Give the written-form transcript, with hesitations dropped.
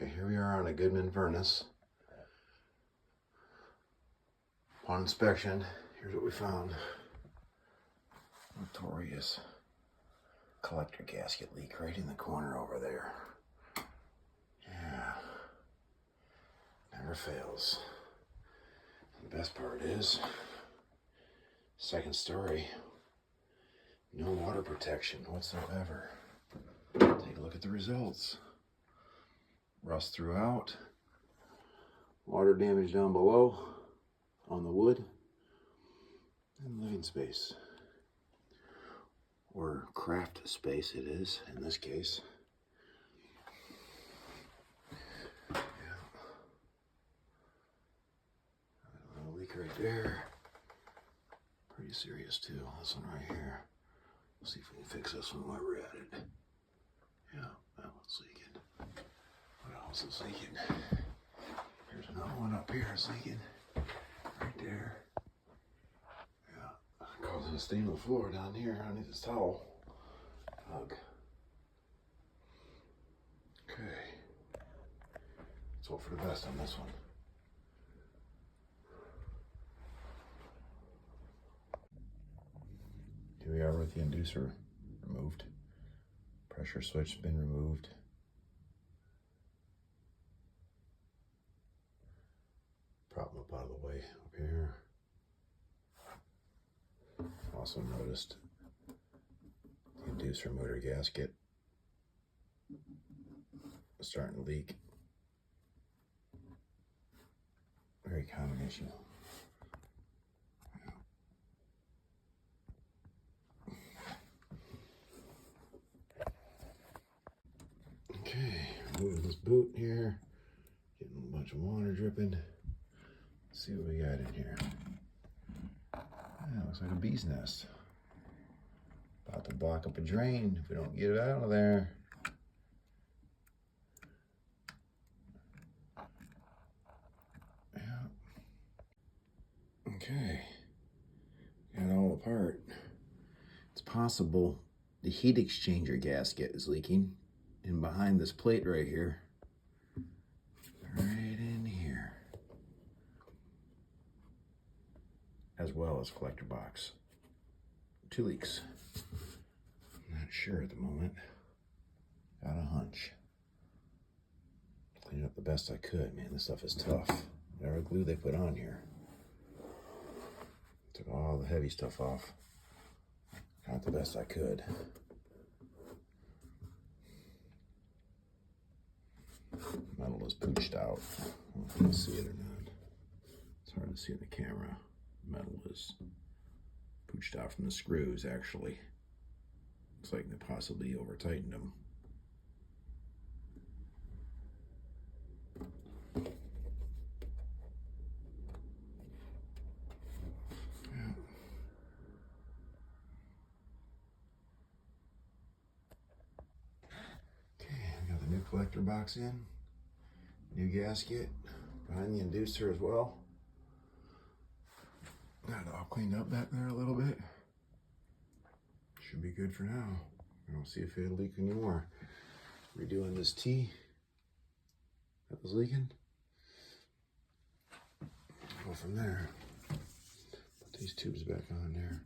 Okay, here we are on a Goodman furnace. Upon inspection, here's what we found. Notorious collector gasket leak right in the corner over there. Yeah, never fails. And the best part is, second story, no water protection whatsoever. Take a look at the results. Rust throughout, water damage down below on the wood, and living space, or craft space it is in this case. Yeah. A little leak right there. Pretty serious too. This one right here. Let's see if we can fix this one while we're at it. Yeah, that one's leaking. What else is leaking? Here's another one up here is leaking. Right there. Yeah, causing a stain on the floor down here underneath this towel. Ugh. Okay. Let's hope for the best on this one. Here we are with the inducer removed. Pressure switch has been removed. Prop up out of the way up here. Also noticed the inducer motor gasket is starting to leak. Very common issue. Okay, removing this boot here, getting a bunch of water dripping. Let's see what we got in here. Yeah, looks like a bee's nest. About to block up a drain if we don't get it out of there. Yeah. Okay, got it all apart. It's possible the heat exchanger gasket is leaking in behind this plate right here. Right in here. As well as collector box. 2 leaks. Not sure at the moment. Got a hunch. Cleaned up the best I could. Man, this stuff is tough. Whatever glue they put on here. Took all the heavy stuff off. Got the best I could. Metal is pooched out. I don't know if you can see it or not. It's hard to see in the camera. Metal is pooched out from the screws, actually. Looks like they possibly over-tightened them. Yeah. Okay, we got the new collector box in. New gasket behind the inducer as well. Got it all cleaned up back there a little bit. Should be good for now. I don't see if it'll leak anymore. Redoing this T that was leaking. Go from there. Put these tubes back on there.